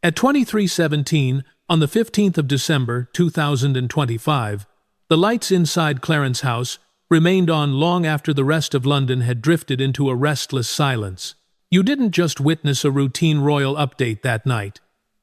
At 23:17, on the 15th of December 2025, the lights inside Clarence House remained on long after the rest of London had drifted into a restless silence. You didn't just witness a routine royal update that night.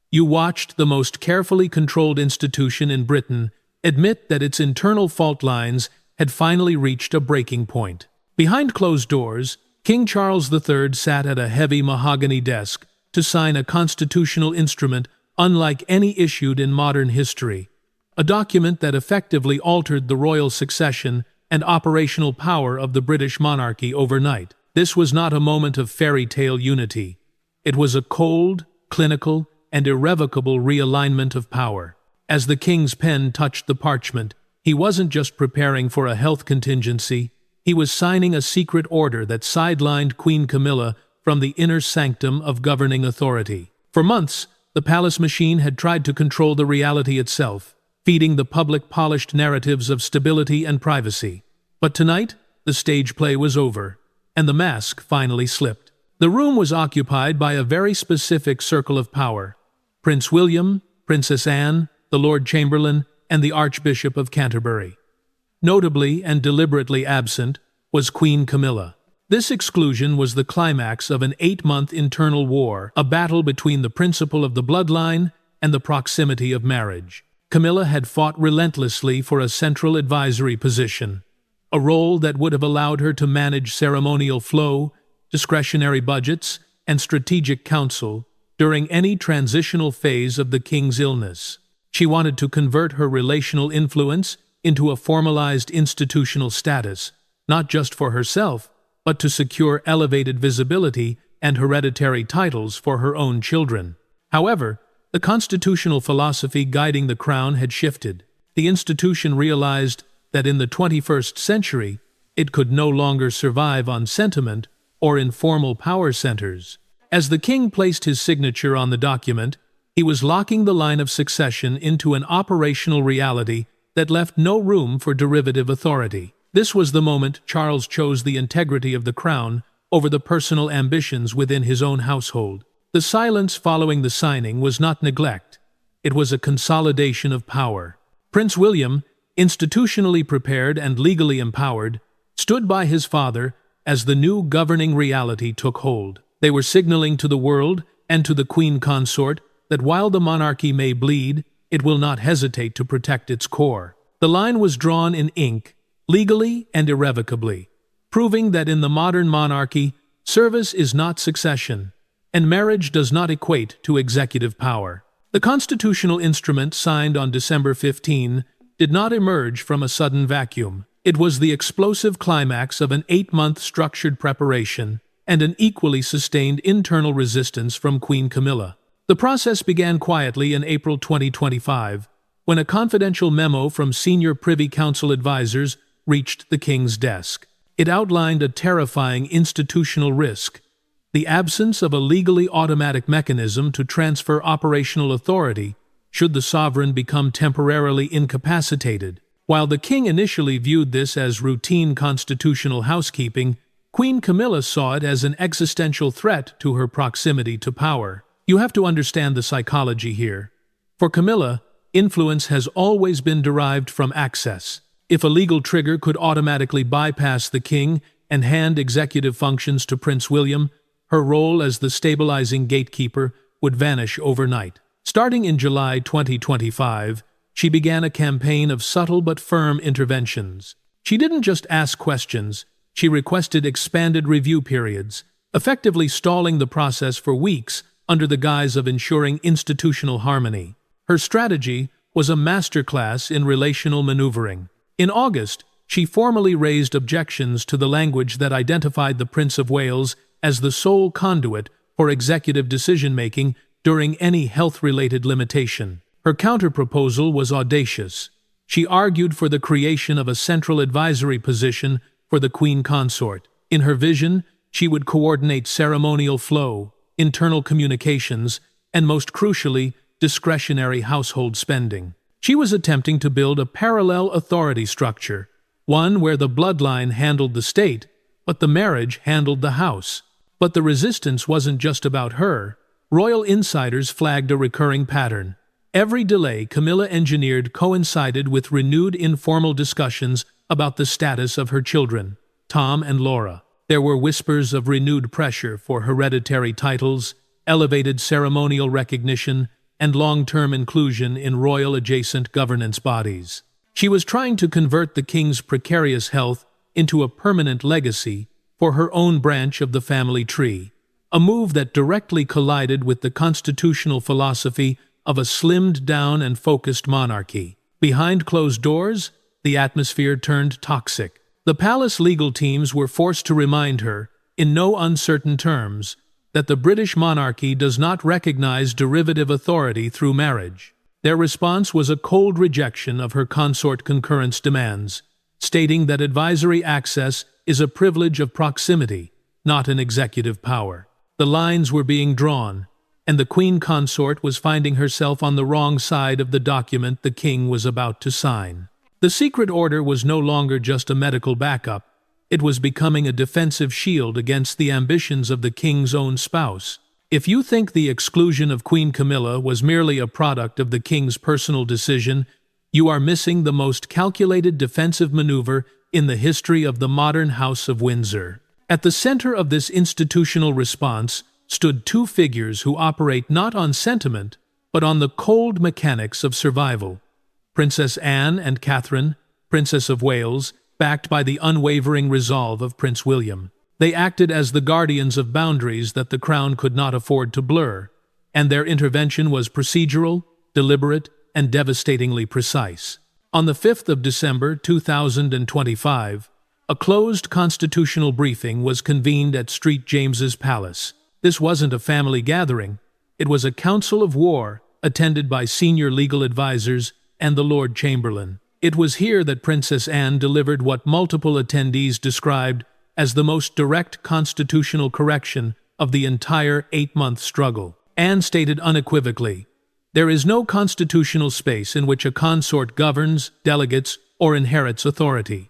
You watched the most carefully controlled institution in Britain admit that its internal fault lines had finally reached a breaking point. Behind closed doors, King Charles III sat at a heavy mahogany desk to sign a constitutional instrument unlike any issued in modern history, a document that effectively altered the royal succession and operational power of the British monarchy overnight. This was not a moment of fairy tale unity. It was a cold, clinical, and irrevocable realignment of power. As the king's pen touched the parchment, he wasn't just preparing for a health contingency, he was signing a secret order that sidelined Queen Camilla from the inner sanctum of governing authority. For months, the palace machine had tried to control the reality itself, feeding the public polished narratives of stability and privacy. But tonight, the stage play was over, and the mask finally slipped. The room was occupied by a very specific circle of power: Prince William, Princess Anne, the Lord Chamberlain, and the Archbishop of Canterbury. Notably and deliberately absent was Queen Camilla. This exclusion was the climax of an 8-month internal war, a battle between the principle of the bloodline and the proximity of marriage. Camilla had fought relentlessly for a central advisory position, a role that would have allowed her to manage ceremonial flow, discretionary budgets, and strategic counsel during any transitional phase of the king's illness. She wanted to convert her relational influence into a formalized institutional status, not just for herself, but to secure elevated visibility and hereditary titles for her own children. However, the constitutional philosophy guiding the crown had shifted. The institution realized that in the 21st century, it could no longer survive on sentiment or informal power centers. As the king placed his signature on the document, he was locking the line of succession into an operational reality that left no room for derivative authority. This was the moment Charles chose the integrity of the crown over the personal ambitions within his own household. The silence following the signing was not neglect. It was a consolidation of power. Prince William, institutionally prepared and legally empowered, stood by his father as the new governing reality took hold. They were signaling to the world and to the queen consort that while the monarchy may bleed, it will not hesitate to protect its core. The line was drawn in ink, legally and irrevocably, proving that in the modern monarchy, service is not succession, and marriage does not equate to executive power. The constitutional instrument signed on December 15 did not emerge from a sudden vacuum. It was the explosive climax of an 8-month structured preparation and an equally sustained internal resistance from Queen Camilla. The process began quietly in April 2025, when a confidential memo from senior Privy Council advisors reached the king's desk. It outlined a terrifying institutional risk: the absence of a legally automatic mechanism to transfer operational authority should the sovereign become temporarily incapacitated. While the king initially viewed this as routine constitutional housekeeping, Queen Camilla saw it as an existential threat to her proximity to power. You have to understand the psychology here. For Camilla, influence has always been derived from access. If a legal trigger could automatically bypass the king and hand executive functions to Prince William, her role as the stabilizing gatekeeper would vanish overnight. Starting in July 2025, she began a campaign of subtle but firm interventions. She didn't just ask questions, she requested expanded review periods, effectively stalling the process for weeks under the guise of ensuring institutional harmony. Her strategy was a masterclass in relational maneuvering. In August, she formally raised objections to the language that identified the Prince of Wales as the sole conduit for executive decision-making during any health-related limitation. Her counter-proposal was audacious. She argued for the creation of a central advisory position for the Queen Consort. In her vision, she would coordinate ceremonial flow, internal communications, and most crucially, discretionary household spending. She was attempting to build a parallel authority structure, one where the bloodline handled the state, but the marriage handled the house. But the resistance wasn't just about her. royal insiders flagged a recurring pattern. Every delay Camilla engineered coincided with renewed informal discussions about the status of her children, Tom and Laura. There were whispers of renewed pressure for hereditary titles, elevated ceremonial recognition, and long-term inclusion in royal-adjacent governance bodies. She was trying to convert the king's precarious health into a permanent legacy for her own branch of the family tree, a move that directly collided with the constitutional philosophy of a slimmed-down and focused monarchy. Behind closed doors, the atmosphere turned toxic. The palace legal teams were forced to remind her, in no uncertain terms, that the British monarchy does not recognize derivative authority through marriage. Their response was a cold rejection of her consort concurrence demands, stating that advisory access is a privilege of proximity, not an executive power. The lines were being drawn, and the Queen Consort was finding herself on the wrong side of the document the king was about to sign. The secret order was no longer just a medical backup. It was becoming a defensive shield against the ambitions of the king's own spouse. If you think the exclusion of Queen Camilla was merely a product of the king's personal decision, you are missing the most calculated defensive maneuver in the history of the modern House of Windsor. At the center of this institutional response stood two figures who operate not on sentiment, but on the cold mechanics of survival. Princess Anne and Catherine, Princess of Wales, backed by the unwavering resolve of Prince William. They acted as the guardians of boundaries that the crown could not afford to blur, and their intervention was procedural, deliberate, and devastatingly precise. On the 5th of December 2025, a closed constitutional briefing was convened at St. James's Palace. This wasn't a family gathering. It was a council of war, attended by senior legal advisors and the Lord Chamberlain. It was here that Princess Anne delivered what multiple attendees described as the most direct constitutional correction of the entire 8-month struggle. Anne stated unequivocally, "There is no constitutional space in which a consort governs, delegates, or inherits authority.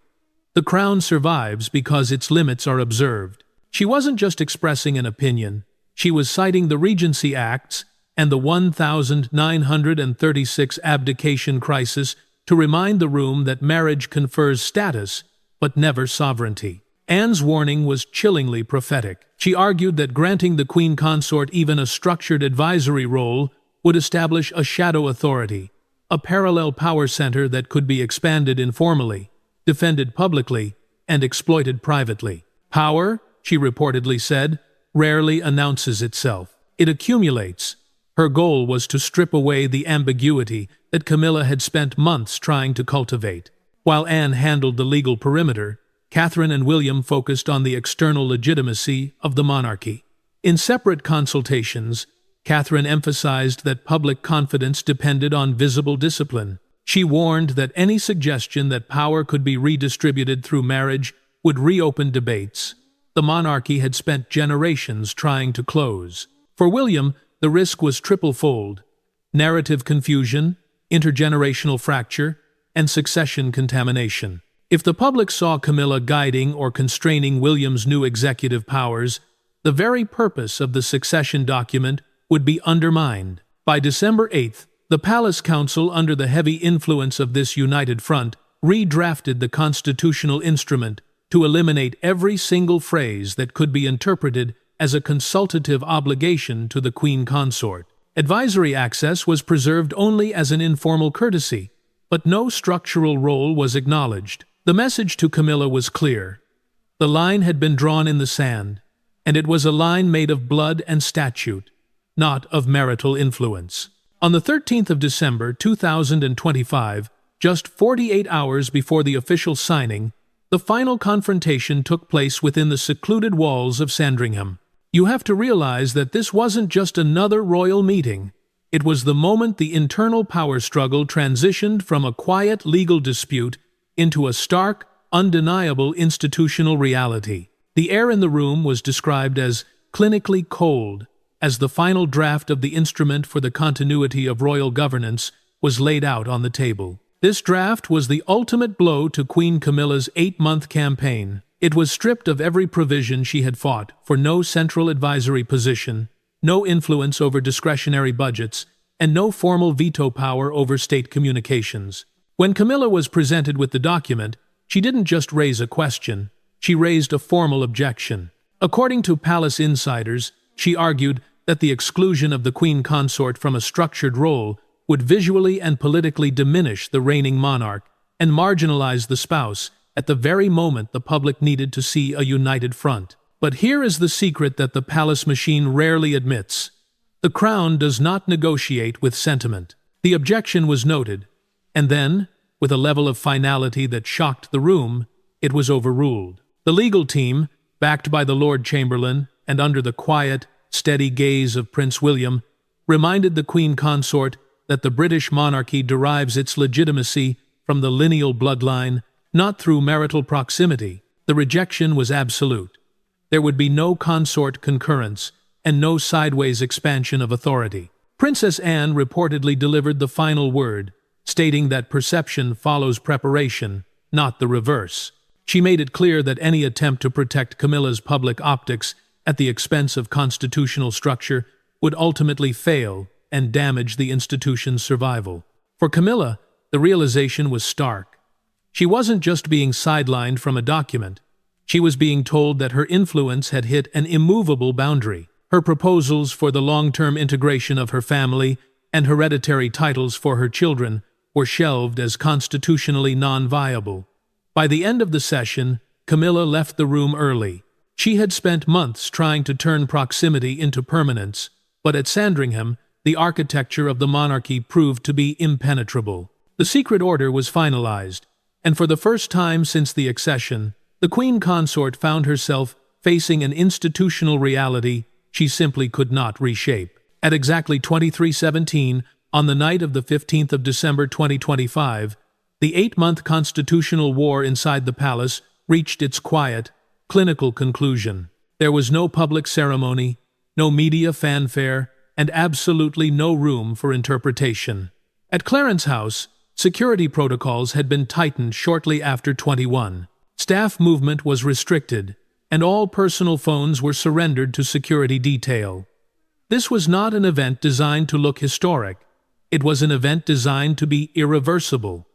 The crown survives because its limits are observed." She wasn't just expressing an opinion. She was citing the Regency Acts and the 1936 abdication crisis to remind the room that marriage confers status, but never sovereignty. Anne's warning was chillingly prophetic. She argued that granting the Queen Consort even a structured advisory role would establish a shadow authority, a parallel power center that could be expanded informally, defended publicly, and exploited privately. Power, she reportedly said, rarely announces itself. It accumulates. Her goal was to strip away the ambiguity that Camilla had spent months trying to cultivate. While Anne handled the legal perimeter, Catherine and William focused on the external legitimacy of the monarchy. In separate consultations, Catherine emphasized that public confidence depended on visible discipline. She warned that any suggestion that power could be redistributed through marriage would reopen debates the monarchy had spent generations trying to close. For William, the risk was triple-fold: narrative confusion, intergenerational fracture, and succession contamination. If the public saw Camilla guiding or constraining William's new executive powers, the very purpose of the succession document would be undermined. By December 8th, the Palace Council, under the heavy influence of this united front, redrafted the constitutional instrument to eliminate every single phrase that could be interpreted as a consultative obligation to the Queen Consort. Advisory access was preserved only as an informal courtesy, but no structural role was acknowledged. The message to Camilla was clear. The line had been drawn in the sand, and it was a line made of blood and statute, not of marital influence. On the 13th of December 2025, just 48 hours before the official signing, the final confrontation took place within the secluded walls of Sandringham. You have to realize that this wasn't just another royal meeting. It was the moment the internal power struggle transitioned from a quiet legal dispute into a stark, undeniable institutional reality. The air in the room was described as clinically cold, as the final draft of the instrument for the continuity of royal governance was laid out on the table. This draft was the ultimate blow to Queen Camilla's 8-month campaign. It was stripped of every provision she had fought for: no central advisory position, no influence over discretionary budgets, and no formal veto power over state communications. When Camilla was presented with the document, she didn't just raise a question, she raised a formal objection. According to palace insiders, she argued that the exclusion of the queen consort from a structured role would visually and politically diminish the reigning monarch and marginalize the spouse at the very moment the public needed to see a united front. But here is the secret that the palace machine rarely admits. The crown does not negotiate with sentiment. The objection was noted, and then, with a level of finality that shocked the room, it was overruled. The legal team, backed by the Lord Chamberlain and under the quiet, steady gaze of Prince William, reminded the Queen Consort that the British monarchy derives its legitimacy from the lineal bloodline, not through marital proximity. The rejection was absolute. There would be no consort concurrence and no sideways expansion of authority. Princess Anne reportedly delivered the final word, stating that perception follows preparation, not the reverse. She made it clear that any attempt to protect Camilla's public optics at the expense of constitutional structure would ultimately fail and damage the institution's survival. For Camilla, the realization was stark. She wasn't just being sidelined from a document. She was being told that her influence had hit an immovable boundary. Her proposals for the long-term integration of her family and hereditary titles for her children were shelved as constitutionally non-viable. By the end of the session, Camilla left the room early. She had spent months trying to turn proximity into permanence, but at Sandringham, the architecture of the monarchy proved to be impenetrable. The secret order was finalized, and for the first time since the accession, the Queen Consort found herself facing an institutional reality she simply could not reshape. At exactly 23:17, on the night of the 15th of December 2025, the 8-month constitutional war inside the palace reached its quiet, clinical conclusion. There was no public ceremony, no media fanfare, and absolutely no room for interpretation. At Clarence House, security protocols had been tightened shortly after 21. Staff movement was restricted, and all personal phones were surrendered to security detail. This was not an event designed to look historic. It was an event designed to be irreversible.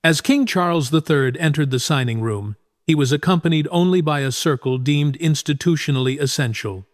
As King Charles III entered the signing room, he was accompanied only by a circle deemed institutionally essential: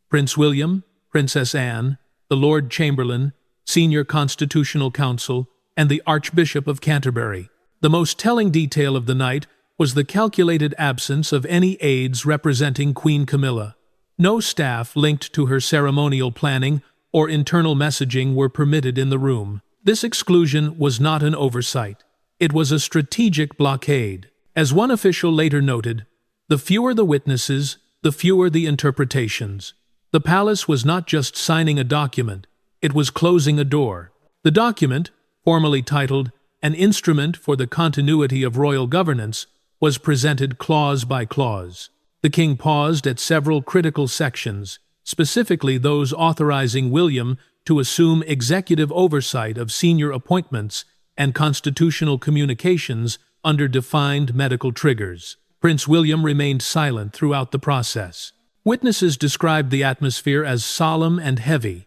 Prince William, Princess Anne, the Lord Chamberlain, Senior Constitutional Counsel, and the Archbishop of Canterbury. The most telling detail of the night was the calculated absence of any aides representing Queen Camilla. No staff linked to her ceremonial planning or internal messaging were permitted in the room. This exclusion was not an oversight. It was a strategic blockade. As one official later noted, the fewer the witnesses, the fewer the interpretations. The palace was not just signing a document, it was closing a door. The document, formally titled An Instrument for the Continuity of Royal Governance, was presented clause by clause. The king paused at several critical sections, specifically those authorizing William to assume executive oversight of senior appointments and constitutional communications under defined medical triggers. Prince William remained silent throughout the process. Witnesses described the atmosphere as solemn and heavy,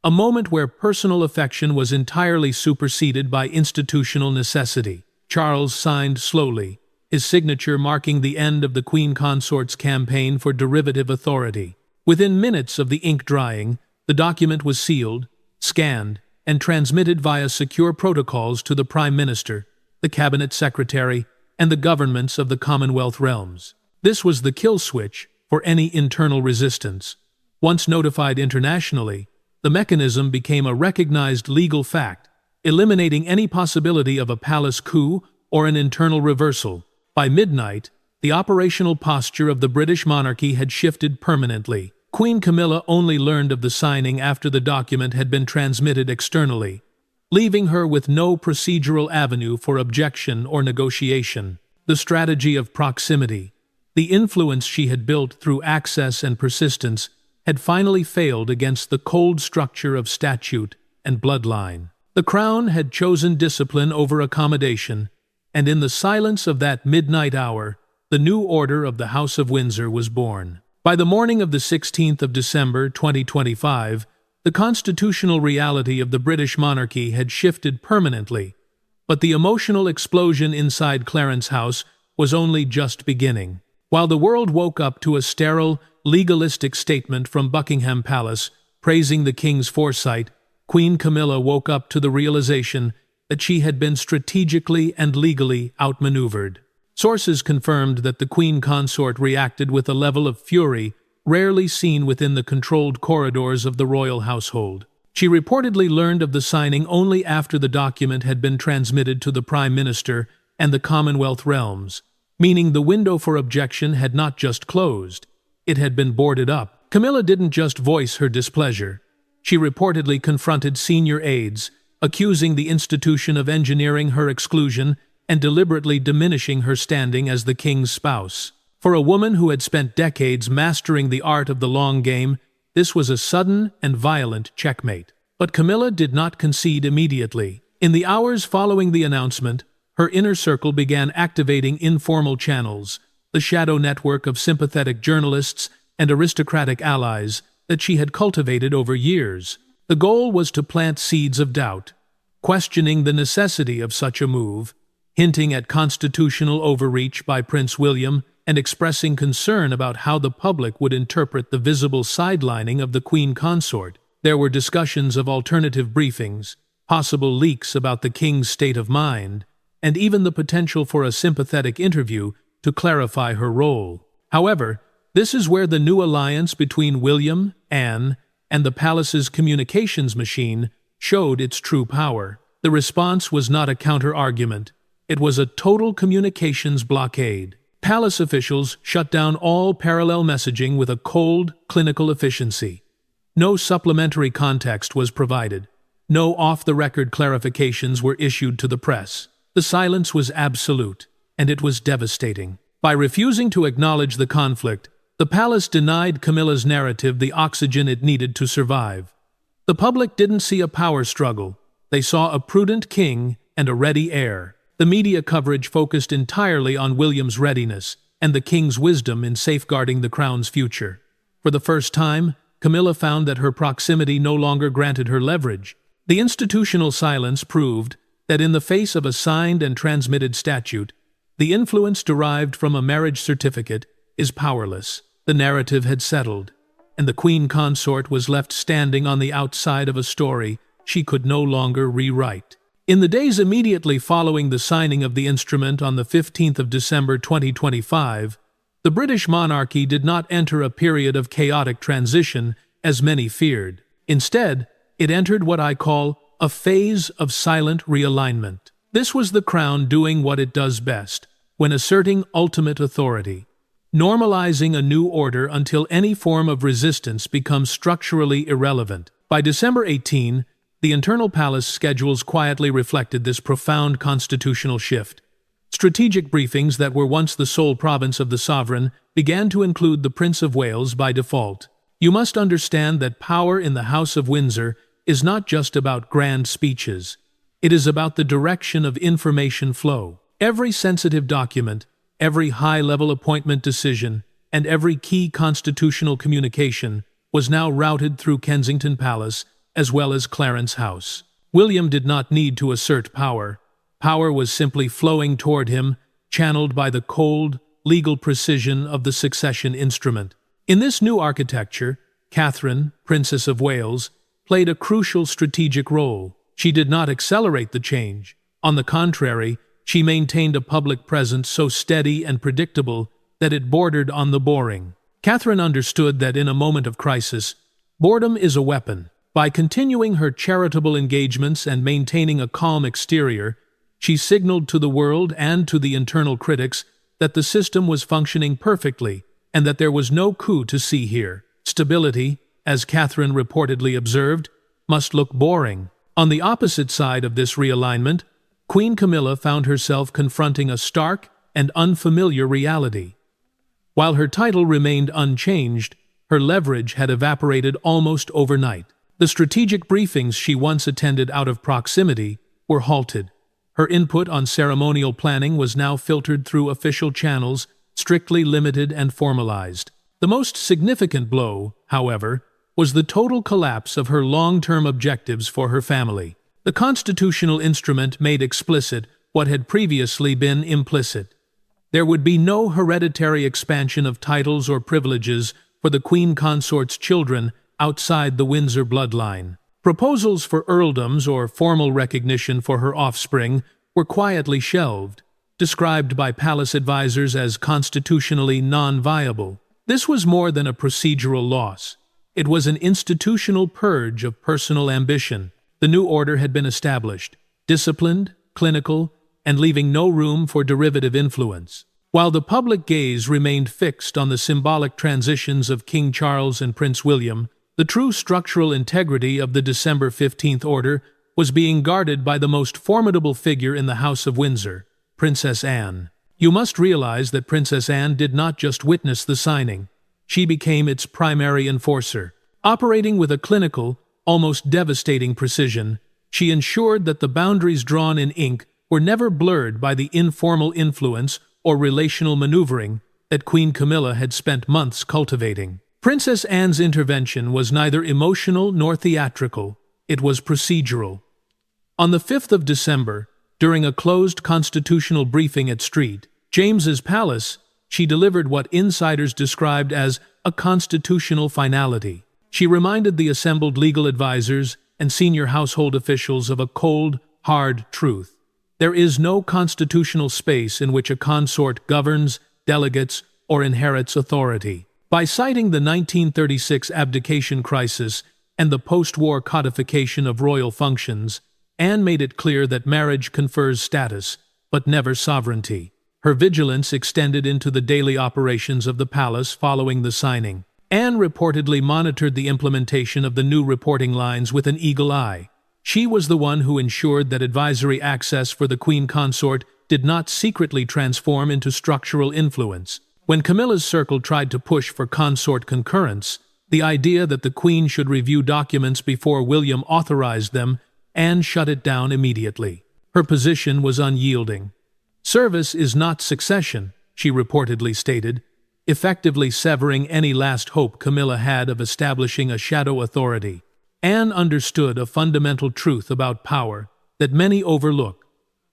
a moment where personal affection was entirely superseded by institutional necessity. Charles signed slowly, his signature marking the end of the Queen Consort's campaign for derivative authority. Within minutes of the ink drying, the document was sealed, scanned, and transmitted via secure protocols to the Prime Minister, the Cabinet Secretary, and the governments of the Commonwealth realms. This was the kill switch for any internal resistance. Once notified internationally, the mechanism became a recognized legal fact, eliminating any possibility of a palace coup or an internal reversal. By midnight, the operational posture of the British monarchy had shifted permanently. Queen Camilla only learned of the signing after the document had been transmitted externally, leaving her with no procedural avenue for objection or negotiation. The strategy of proximity, the influence she had built through access and persistence, had finally failed against the cold structure of statute and bloodline. The crown had chosen discipline over accommodation, and in the silence of that midnight hour, the new order of the House of Windsor was born. By the morning of the 16th of December 2025, the constitutional reality of the British monarchy had shifted permanently, but the emotional explosion inside Clarence House was only just beginning. While the world woke up to a sterile, legalistic statement from Buckingham Palace praising the king's foresight, Queen Camilla woke up to the realization that she had been strategically and legally outmaneuvered. Sources confirmed that the Queen Consort reacted with a level of fury rarely seen within the controlled corridors of the royal household. She reportedly learned of the signing only after the document had been transmitted to the Prime Minister and the Commonwealth realms, meaning the window for objection had not just closed, it had been boarded up. Camilla didn't just voice her displeasure. She reportedly confronted senior aides, accusing the institution of engineering her exclusion and deliberately diminishing her standing as the king's spouse. For a woman who had spent decades mastering the art of the long game, this was a sudden and violent checkmate. But Camilla did not concede immediately. In the hours following the announcement, her inner circle began activating informal channels, the shadow network of sympathetic journalists and aristocratic allies that she had cultivated over years. The goal was to plant seeds of doubt, questioning the necessity of such a move, hinting at constitutional overreach by Prince William, and expressing concern about how the public would interpret the visible sidelining of the Queen Consort. There were discussions of alternative briefings, possible leaks about the king's state of mind, and even the potential for a sympathetic interview to clarify her role. However, this is where the new alliance between William, Anne, and the palace's communications machine showed its true power. The response was not a counter-argument. It was a total communications blockade. Palace officials shut down all parallel messaging with a cold, clinical efficiency. No supplementary context was provided. No off-the-record clarifications were issued to the press. The silence was absolute, and it was devastating. By refusing to acknowledge the conflict, the palace denied Camilla's narrative the oxygen it needed to survive. The public didn't see a power struggle. They saw a prudent king and a ready heir. The media coverage focused entirely on William's readiness and the king's wisdom in safeguarding the crown's future. For the first time, Camilla found that her proximity no longer granted her leverage. The institutional silence proved that in the face of a signed and transmitted statute, the influence derived from a marriage certificate is powerless. The narrative had settled, and the Queen Consort was left standing on the outside of a story she could no longer rewrite. In the days immediately following the signing of the instrument on the 15th of December 2025, the British monarchy did not enter a period of chaotic transition as many feared. Instead, it entered what I call a phase of silent realignment. This was the crown doing what it does best, when asserting ultimate authority, normalizing a new order until any form of resistance becomes structurally irrelevant. By December 18, the internal palace schedules quietly reflected this profound constitutional shift. Strategic briefings that were once the sole province of the sovereign began to include the Prince of Wales by default. You must understand that power in the House of Windsor is not just about grand speeches. It is about the direction of information flow. Every sensitive document, every high-level appointment decision, and every key constitutional communication was now routed through Kensington Palace as well as Clarence House. William did not need to assert power. Power was simply flowing toward him, channeled by the cold, legal precision of the succession instrument. In this new architecture, Catherine, Princess of Wales, played a crucial strategic role. She did not accelerate the change. On the contrary, she maintained a public presence so steady and predictable that it bordered on the boring. Catherine understood that in a moment of crisis, boredom is a weapon. By continuing her charitable engagements and maintaining a calm exterior, she signaled to the world and to the internal critics that the system was functioning perfectly and that there was no coup to see here. Stability, as Catherine reportedly observed, must look boring. On the opposite side of this realignment, Queen Camilla found herself confronting a stark and unfamiliar reality. While her title remained unchanged, her leverage had evaporated almost overnight. The strategic briefings she once attended out of proximity were halted. Her input on ceremonial planning was now filtered through official channels, strictly limited and formalized. The most significant blow, however, was the total collapse of her long-term objectives for her family. The constitutional instrument made explicit what had previously been implicit. There would be no hereditary expansion of titles or privileges for the Queen Consort's children outside the Windsor bloodline. Proposals for earldoms or formal recognition for her offspring were quietly shelved, described by palace advisers as constitutionally non-viable. This was more than a procedural loss. It was an institutional purge of personal ambition. The new order had been established, disciplined, clinical, and leaving no room for derivative influence. While the public gaze remained fixed on the symbolic transitions of King Charles and Prince William, the true structural integrity of the December 15th order was being guarded by the most formidable figure in the House of Windsor, Princess Anne. You must realize that Princess Anne did not just witness the signing. She became its primary enforcer. Operating with a clinical, almost devastating precision, she ensured that the boundaries drawn in ink were never blurred by the informal influence or relational maneuvering that Queen Camilla had spent months cultivating. Princess Anne's intervention was neither emotional nor theatrical, it was procedural. On the 5th of December, during a closed constitutional briefing at St. James's Palace, she delivered what insiders described as a constitutional finality. She reminded the assembled legal advisers and senior household officials of a cold, hard truth. There is no constitutional space in which a consort governs, delegates, or inherits authority. By citing the 1936 abdication crisis and the post-war codification of royal functions, Anne made it clear that marriage confers status, but never sovereignty. Her vigilance extended into the daily operations of the palace following the signing. Anne reportedly monitored the implementation of the new reporting lines with an eagle eye. She was the one who ensured that advisory access for the Queen Consort did not secretly transform into structural influence. When Camilla's circle tried to push for consort concurrence, the idea that the Queen should review documents before William authorized them, Anne shut it down immediately. Her position was unyielding. Service is not succession, she reportedly stated, effectively severing any last hope Camilla had of establishing a shadow authority. Anne understood a fundamental truth about power that many overlook.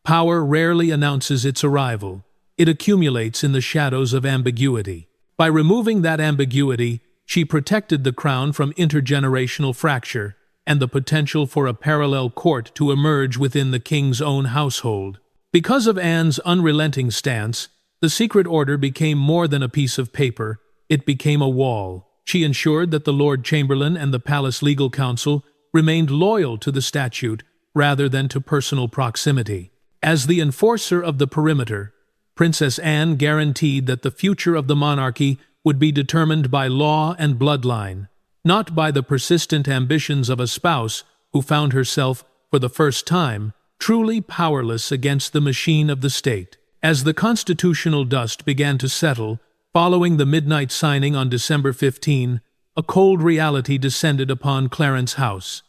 Power rarely announces its arrival. It accumulates in the shadows of ambiguity. By removing that ambiguity, she protected the crown from intergenerational fracture and the potential for a parallel court to emerge within the king's own household. Because of Anne's unrelenting stance, the secret order became more than a piece of paper, it became a wall. She ensured that the Lord Chamberlain and the Palace Legal Council remained loyal to the statute rather than to personal proximity. As the enforcer of the perimeter, Princess Anne guaranteed that the future of the monarchy would be determined by law and bloodline, not by the persistent ambitions of a spouse who found herself, for the first time, truly powerless against the machine of the state. As the constitutional dust began to settle, following the midnight signing on December 15, a cold reality descended upon Clarence House.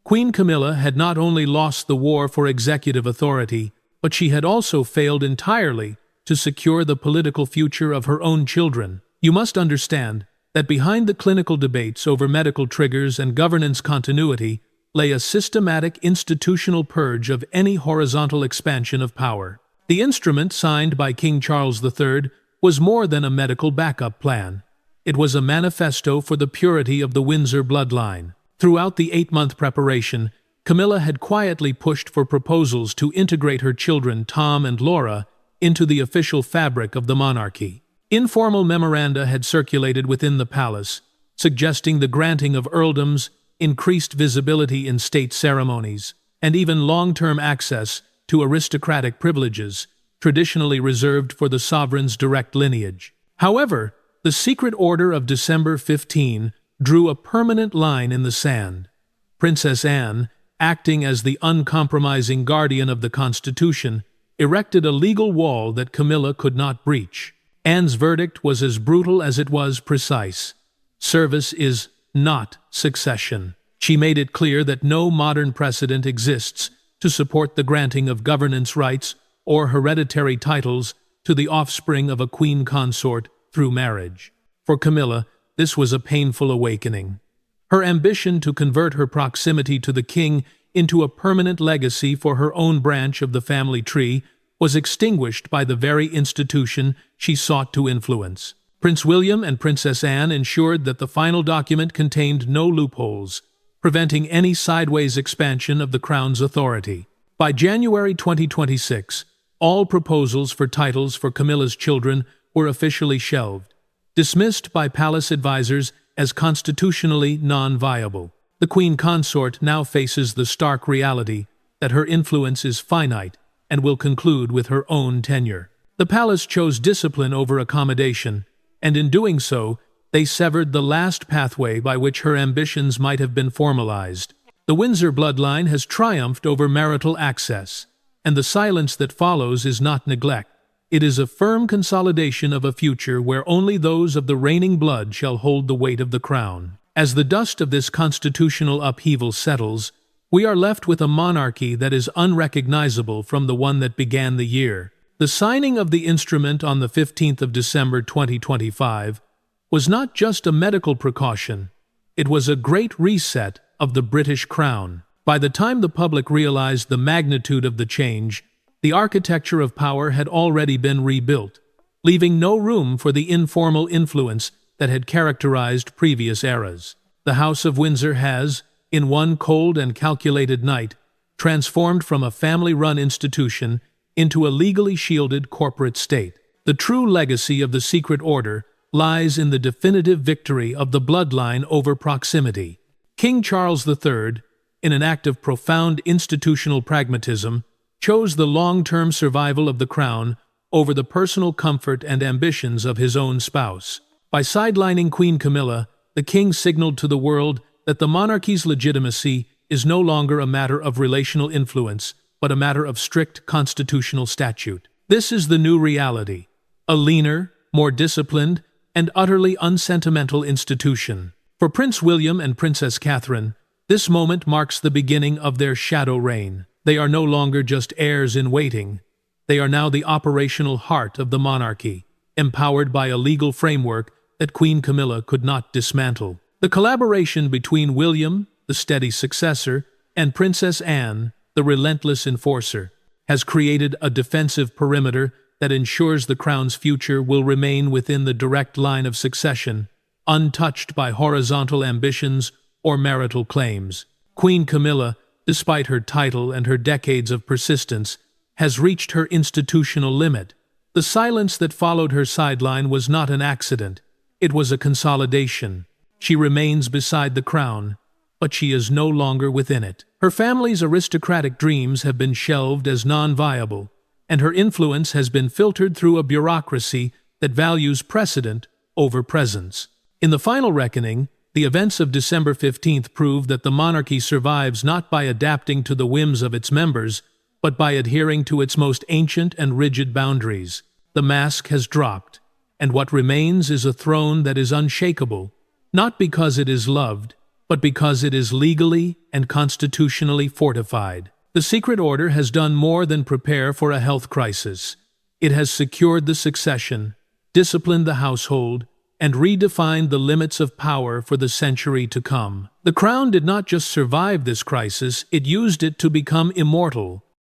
Queen Camilla had not only lost the war for executive authority, but she had also failed entirely to secure the political future of her own children. You must understand that behind the clinical debates over medical triggers and governance continuity lay a systematic institutional purge of any horizontal expansion of power. The instrument signed by King Charles III was more than a medical backup plan. It was a manifesto for the purity of the Windsor bloodline. Throughout the 8-month preparation, Camilla had quietly pushed for proposals to integrate her children Tom and Laura into the official fabric of the monarchy. Informal memoranda had circulated within the palace, suggesting the granting of earldoms, increased visibility in state ceremonies, and even long-term access to aristocratic privileges traditionally reserved for the sovereign's direct lineage. However, the secret order of December 15 drew a permanent line in the sand. Princess Anne, acting as the uncompromising guardian of the Constitution, erected a legal wall that Camilla could not breach. Anne's verdict was as brutal as it was precise. Service is not succession. She made it clear that no modern precedent exists to support the granting of governance rights or hereditary titles to the offspring of a queen consort through marriage. For Camilla, this was a painful awakening. Her ambition to convert her proximity to the king into a permanent legacy for her own branch of the family tree was extinguished by the very institution she sought to influence. Prince William and Princess Anne ensured that the final document contained no loopholes, preventing any sideways expansion of the Crown's authority. By January 2026, all proposals for titles for Camilla's children were officially shelved, dismissed by palace advisors as constitutionally non-viable. The Queen Consort now faces the stark reality that her influence is finite and will conclude with her own tenure. The palace chose discipline over accommodation, and in doing so, they severed the last pathway by which her ambitions might have been formalized. The Windsor bloodline has triumphed over marital access, and the silence that follows is not neglect. It is a firm consolidation of a future where only those of the reigning blood shall hold the weight of the crown. As the dust of this constitutional upheaval settles, we are left with a monarchy that is unrecognizable from the one that began the year. The signing of the instrument on the 15th of December 2025 was not just a medical precaution, it was a great reset of the British crown. By the time the public realized the magnitude of the change, the architecture of power had already been rebuilt, leaving no room for the informal influence that had characterized previous eras. The House of Windsor has, in one cold and calculated night, transformed from a family-run institution into a legally shielded corporate state. The true legacy of the secret order lies in the definitive victory of the bloodline over proximity. King Charles III, in an act of profound institutional pragmatism, chose the long-term survival of the crown over the personal comfort and ambitions of his own spouse. By sidelining Queen Camilla, the king signaled to the world that the monarchy's legitimacy is no longer a matter of relational influence, but a matter of strict constitutional statute. This is the new reality, a leaner, more disciplined, and utterly unsentimental institution. For Prince William and Princess Catherine, this moment marks the beginning of their shadow reign. They are no longer just heirs in waiting. They are now the operational heart of the monarchy, empowered by a legal framework that Queen Camilla could not dismantle. The collaboration between William, the steady successor, and Princess Anne, the relentless enforcer, has created a defensive perimeter that ensures the crown's future will remain within the direct line of succession, untouched by horizontal ambitions or marital claims. Queen Camilla, despite her title and her decades of persistence, has reached her institutional limit. The silence that followed her sideline was not an accident. It was a consolidation. She remains beside the crown, but she is no longer within it. Her family's aristocratic dreams have been shelved as non-viable, and her influence has been filtered through a bureaucracy that values precedent over presence. In the final reckoning, the events of December 15th prove that the monarchy survives not by adapting to the whims of its members, but by adhering to its most ancient and rigid boundaries. The mask has dropped, and what remains is a throne that is unshakable, not because it is loved, but because it is legally and constitutionally fortified. The secret order has done more than prepare for a health crisis. It has secured the succession, disciplined the household, and redefined the limits of power for the century to come. The crown did not just survive this crisis, it used it to become immortal,